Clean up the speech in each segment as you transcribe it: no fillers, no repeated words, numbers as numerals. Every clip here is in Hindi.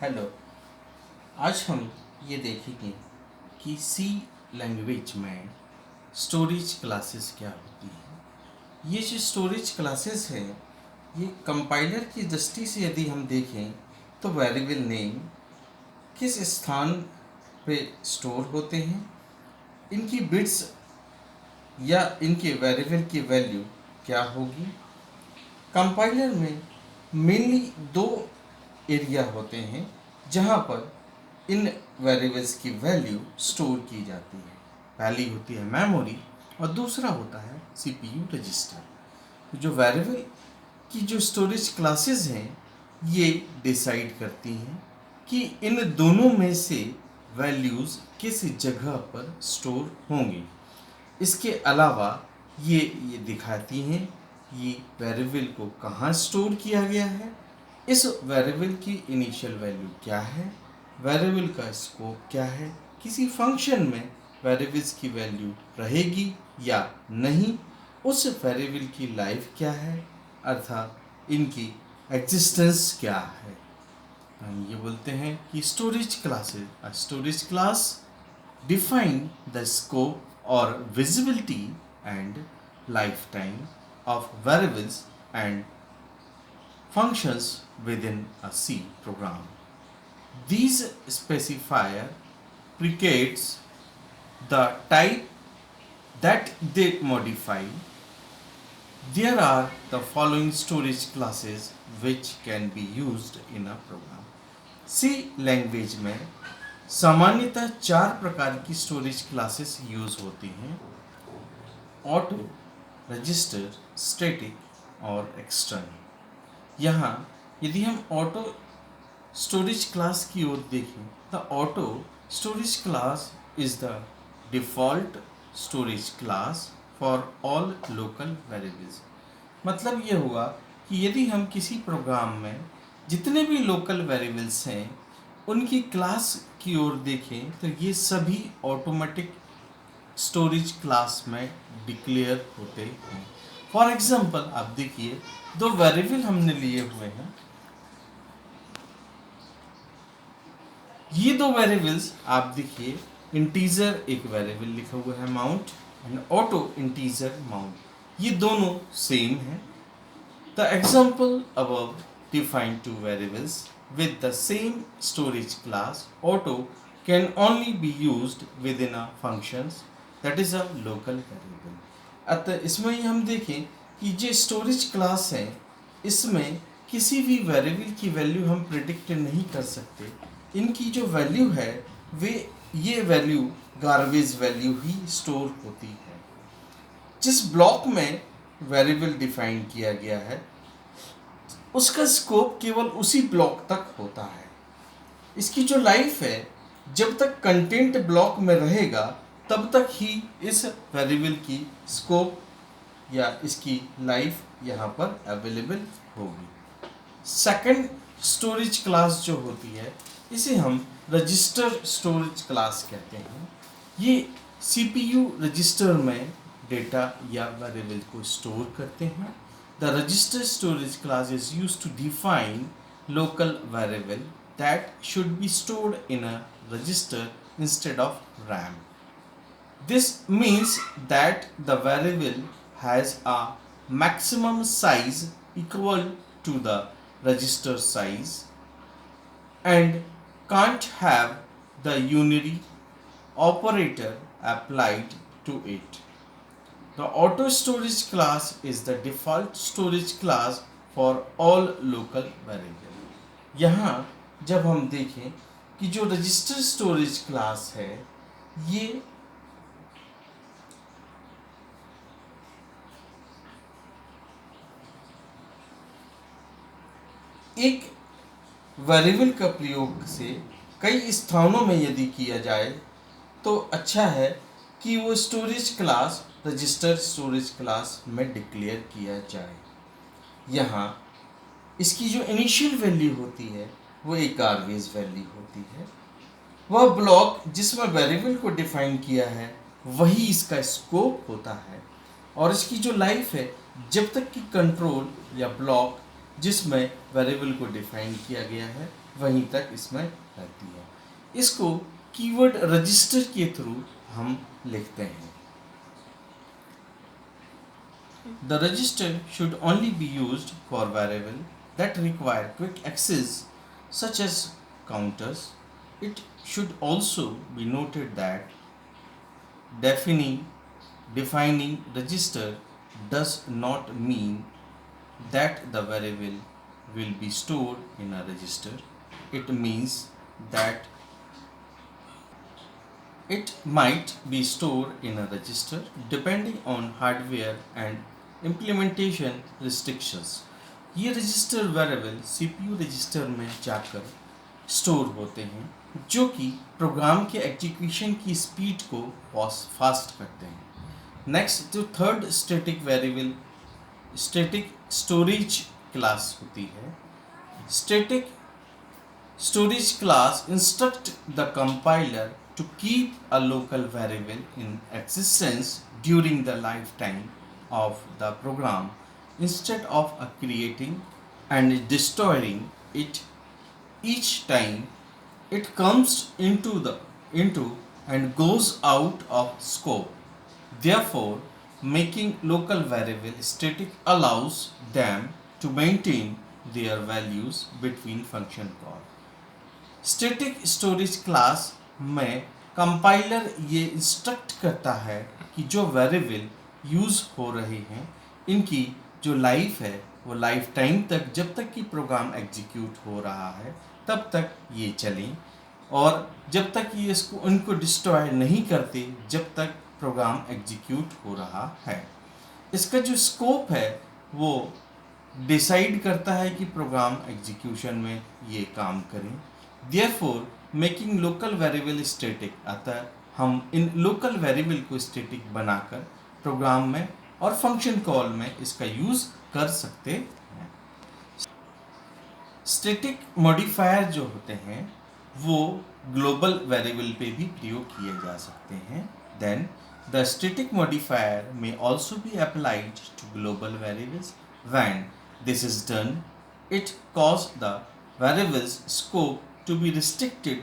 हेलो। आज हम ये देखेंगे कि सी लैंग्वेज में स्टोरेज क्लासेस क्या होती हैं। ये जो स्टोरेज क्लासेस है, ये कंपाइलर की दृष्टि से यदि हम देखें तो वेरिएबल नेम किस स्थान पे स्टोर होते हैं, इनकी बिट्स या इनके वेरिएबल की वैल्यू क्या होगी। कंपाइलर में मेनली दो एरिया होते हैं जहाँ पर इन वेरिएबल्स की वैल्यू स्टोर की जाती है। पहली होती है मेमोरी और दूसरा होता है सीपीयू रजिस्टर। जो वेरिएबल की जो स्टोरेज क्लासेस हैं, ये डिसाइड करती हैं कि इन दोनों में से वैल्यूज़ किस जगह पर स्टोर होंगी। इसके अलावा ये दिखाती हैं ये वेरिएबल को कहाँ स्टोर किया गया है, इस वेरिएबल की इनिशियल वैल्यू क्या है, वेरिएबल का स्कोप क्या है, किसी फंक्शन में वेरिएबल्स की वैल्यू रहेगी या नहीं, उस वेरिएबल की लाइफ क्या है, अर्थात इनकी एग्जिस्टेंस क्या है। हम ये बोलते हैं कि storage classes storage class define the scope or visibility and lifetime of variables and functions within a C program. These specifier predates the type that they modify. There are the following storage classes which can be used in a program. C language में सामान्यतः चार प्रकार की स्टोरेज क्लासेस यूज होती हैं: ऑटो, रजिस्टर, स्टैटिक और एक्सटर्नल। यहाँ यदि हम ऑटो स्टोरेज क्लास की ओर देखें, the auto storage class is the default storage class for all local variables. मतलब ये हुआ कि यदि हम किसी प्रोग्राम में जितने भी लोकल वेरिएबल्स हैं उनकी क्लास की ओर देखें तो ये सभी ऑटोमेटिक स्टोरेज क्लास में डिक्लेयर होते हैं। फॉर एग्जांपल आप देखिए, दो वेरिएबल हमने लिए हुए हैं। ये दो वेरिएबल्स आप देखिए, इंटीजर एक वेरिएबल लिखा हुआ है mount and auto integer mount, ये दोनों सेम हैं। The example above define two variables with the same storage class. Auto can only be used within a functions that is a local variable. अतः इसमें ही हम देखें कि जो स्टोरेज क्लास है, इसमें किसी भी वेरिएबल की वैल्यू हम प्रिडिक्ट नहीं कर सकते। इनकी जो वैल्यू है वे ये वैल्यू गार्बेज वैल्यू ही स्टोर होती है। जिस ब्लॉक में वेरिएबल डिफाइन किया गया है उसका स्कोप केवल उसी ब्लॉक तक होता है। इसकी जो लाइफ है, जब तक कंटेंट ब्लॉक में रहेगा तब तक ही इस वेरिएबल की स्कोप या इसकी लाइफ यहाँ पर अवेलेबल होगी। सेकंड स्टोरेज क्लास जो होती है, इसे हम रजिस्टर स्टोरेज क्लास कहते हैं। ये सीपीयू रजिस्टर में डेटा या वेरिएबल को स्टोर करते हैं। The register storage class is used to define local variable that should be stored in a register instead of RAM. This means that the variable has a maximum size equal to the register size and can't have the unary operator applied to it. The auto storage class is the default storage class for all local variable. यहाँ जब हम देखें कि जो रजिस्टर स्टोरेज क्लास है, ये एक वेरिएबल का प्रयोग से कई स्थानों में यदि किया जाए तो अच्छा है कि वो storage class register storage class में डिक्लेयर किया जाए। यहाँ इसकी जो इनिशियल वैल्यू होती है वो एक गार्बेज वैल्यू होती है। वह ब्लॉक जिसमें वेरिएबल को डिफाइन किया है वही इसका स्कोप होता है, और इसकी जो लाइफ है, जब तक कि कंट्रोल या ब्लॉक जिसमें वेरिएबल को डिफाइन किया गया है वहीं तक इसमें रहती है। इसको कीवर्ड रजिस्टर के थ्रू हम लिखते हैं। The register should only be used for variable that require quick access such as counters. It should also be noted that defining register does not mean that the variable will be stored in a register. It means that it might be stored in a register depending on hardware and implementation restrictions. ये रजिस्टर वेरिएबल सीपीयू रजिस्टर में जाकर स्टोर होते हैं जो कि प्रोग्राम के एग्जीक्यूशन की स्पीड को फास्ट करते हैं। नेक्स्ट जो third static variable static storage class होती है। Static storage class instruct the compiler to keep a local variable in existence during the lifetime of the program instead of creating and destroying it each time it comes into and goes out of scope. Therefore, making local variable static allows them to maintain their values between function call. Static storage class में कंपाइलर ये इंस्ट्रक्ट करता है कि जो वेरिएबल यूज़ हो रहे हैं इनकी जो लाइफ है वो लाइफ टाइम तक जब तक कि प्रोग्राम एग्जीक्यूट हो रहा है तब तक ये चलें और जब तक ये इसको उनको डिस्ट्रॉय नहीं करते जब तक प्रोग्राम एग्जीक्यूट हो रहा है। इसका जो स्कोप है वो डिसाइड करता है कि प्रोग्राम एग्जीक्यूशन में ये काम करें। Therefore, making local variable static, अतः हम इन लोकल वेरिएबल को स्टैटिक बनाकर प्रोग्राम में और फंक्शन कॉल में इसका यूज कर सकते हैं। स्टैटिक मॉडिफायर जो होते हैं वो ग्लोबल वेरिएबल पे भी प्रयोग किए जा सकते हैं। Then the static modifier may also be applied to global variables. When this is done it cause the variables scope to be restricted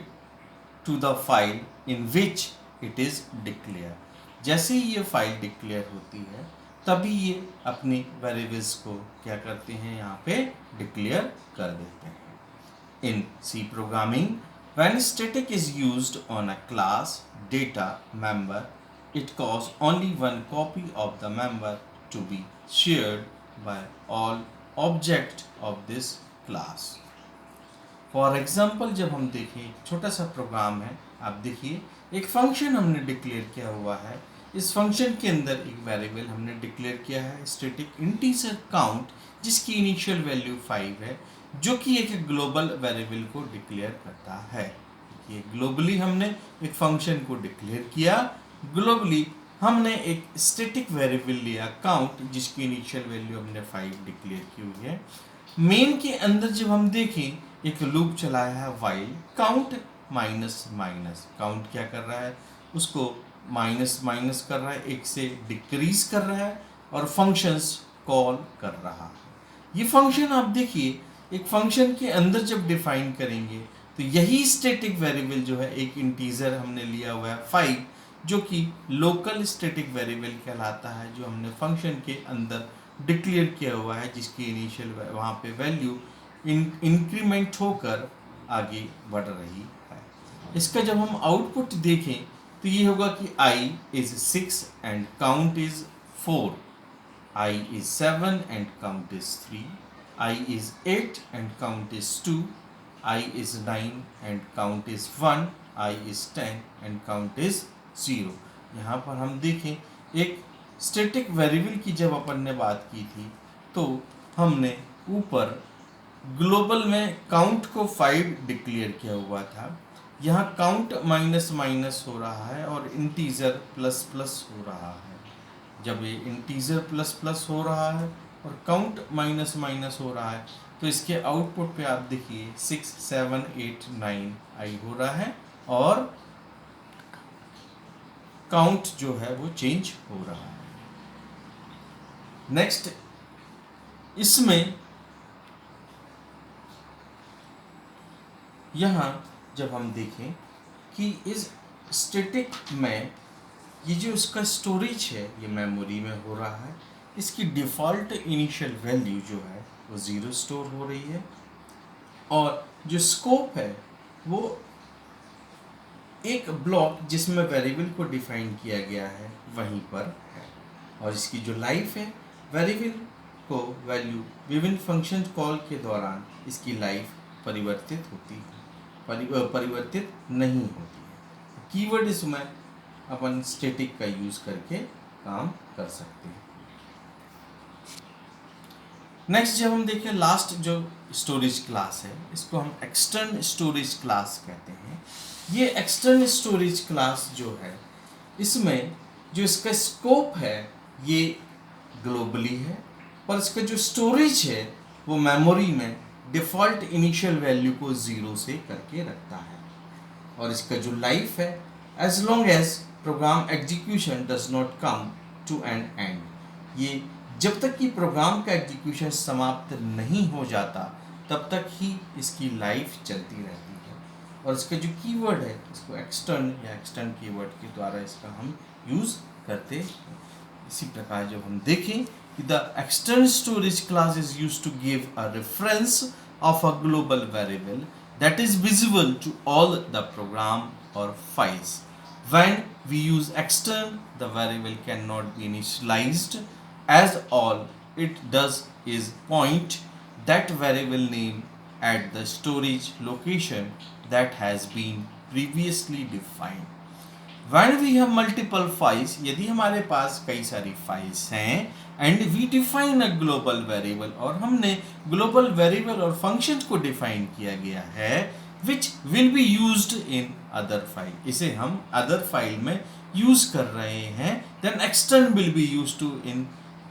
to the file in which it is declared. जैसे ही ये फाइल डिक्लेयर होती है तभी ये अपने वेरिएबल्स को क्या करते हैं यहाँ पे डिक्लेयर कर देते हैं। In C programming when static is used on a class data member it causes only one copy of the member to be shared by all object of this class. For example जब हम देखें छोटा सा प्रोग्राम है, आप देखिए एक फंक्शन हमने डिक्लेयर किया हुआ है। इस फंक्शन के अंदर एक वेरिएबल हमने डिक्लेयर किया है स्टैटिक इंटीजर काउंट जिसकी इनिशियल वैल्यू 5 है जो कि एक ग्लोबल वेरिएबल को डिक्लेयर करता है। ये ग्लोबली हमने एक फंक्शन को डिक्लेयर किया, ग्लोबली हमने एक स्टैटिक वेरिएबल लिया काउंट जिसकी इनिशियल वैल्यू हमने 5 डिक्लेयर की हुई है। मेन के अंदर जब हम देखें एक लूप चलाया है while count minus minus, count क्या कर रहा है उसको माइनस माइनस कर रहा है, एक से डिक्रीज कर रहा है और फंक्शंस कॉल कर रहा है। ये फंक्शन आप देखिए एक फंक्शन के अंदर जब डिफाइन करेंगे तो यही स्टैटिक वेरिएबल जो है एक इंटीजर हमने लिया हुआ है 5 जो कि लोकल स्टैटिक वेरिएबल कहलाता है जो हमने फंक्शन के अंदर डिक्लेयर किया हुआ है जिसकी इनिशियल वहाँ पे वैल्यू इंक्रीमेंट होकर आगे बढ़ रही है। इसका जब हम आउटपुट देखें तो ये होगा कि i is 6 and count is 4, i is 7 and count is 3, i is 8 and count is 2, i is 9 and count is 1, i is 10 and count is 0। यहाँ पर हम देखें एक स्टैटिक वेरिएबल की जब अपन ने बात की थी तो हमने ऊपर ग्लोबल में काउंट को 5 डिक्लेयर किया हुआ था, यहाँ काउंट माइनस माइनस हो रहा है और इंटीजर प्लस प्लस हो रहा है। जब ये इंटीजर प्लस प्लस हो रहा है और काउंट माइनस माइनस हो रहा है तो इसके आउटपुट पे आप देखिए 6 7 8 9 आई हो रहा है और काउंट जो है वो चेंज हो रहा है। नेक्स्ट इसमें यहाँ जब हम देखें कि इस स्टैटिक में ये जो इसका स्टोरेज है ये मेमोरी में हो रहा है, इसकी डिफ़ॉल्ट इनिशियल वैल्यू जो है वो 0 स्टोर हो रही है, और जो स्कोप है वो एक ब्लॉक जिसमें वेरिएबल को डिफाइन किया गया है वहीं पर है, और इसकी जो लाइफ है वेरिएबल को वैल्यू विभिन्न फंक्शन कॉल के दौरान इसकी लाइफ परिवर्तित होती है, परिवर्तित नहीं होती है। कीवर्ड इसमें अपन स्टैटिक का यूज़ करके काम कर सकते हैं। नेक्स्ट जब हम देखें लास्ट जो स्टोरेज क्लास है, इसको हम एक्सटर्न स्टोरेज क्लास कहते हैं। ये एक्सटर्न स्टोरेज क्लास जो है इसमें जो इसका स्कोप है ये ग्लोबली है, पर इसका जो स्टोरेज है वो मेमोरी में डिफ़ॉल्ट इनिशियल वैल्यू को 0 से करके रखता है, और इसका जो लाइफ है as long as program execution does not come to an end, ये जब तक कि प्रोग्राम का एग्जीक्यूशन समाप्त नहीं हो जाता तब तक ही इसकी लाइफ चलती रहती है। और इसका जो कीवर्ड है इसको एक्सटर्न या एक्सटर्न कीवर्ड के द्वारा इसका हम यूज़ करते हैं। इसी प्रकार जब हम देखें कि the extern storage class is used to give a reference of a global variable that is visible to all the program or files. When we use extern, the variable cannot be initialized, as all it does is point that variable name at the storage location that has been previously defined. When we have multiple files, यदि हमारे पास कई सारी फाइल्स हैं and we define a global variable, और हमने ग्लोबल वेरिएबल और फंक्शन को डिफाइन किया गया है which will be used in other file, इसे हम अदर फाइल में यूज कर रहे हैं, then extern will be used to in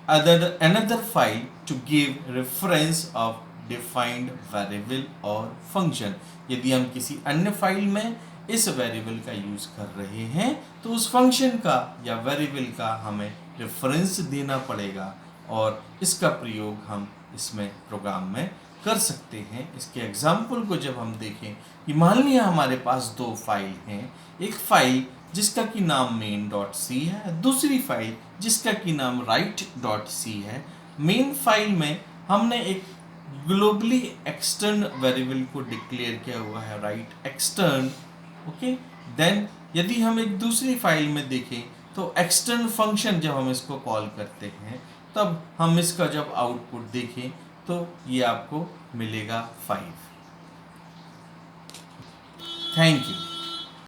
another file to give reference of defined variable और फंक्शन। यदि हम किसी अन्य फाइल में इस वेरिएबल का यूज कर रहे हैं तो उस फंक्शन का या वेरिएबल का हमें रेफरेंस देना पड़ेगा, और इसका प्रयोग हम इसमें प्रोग्राम में कर सकते हैं। इसके एग्जाम्पल को जब हम देखें कि मान लिया हमारे पास दो फाइल हैं, एक फाइल जिसका कि नाम main.c है, दूसरी फाइल जिसका कि नाम write.c है। मेन फाइल में हमने एक ग्लोबली एक्सटर्न वेरिएबल को डिक्लेयर किया हुआ है राइट एक्सटर्न, ओके। देन यदि हम एक दूसरी फाइल में देखें तो एक्सटर्न फंक्शन जब हम इसको कॉल करते हैं तब हम इसका जब आउटपुट देखें तो ये आपको मिलेगा 5। Thank you.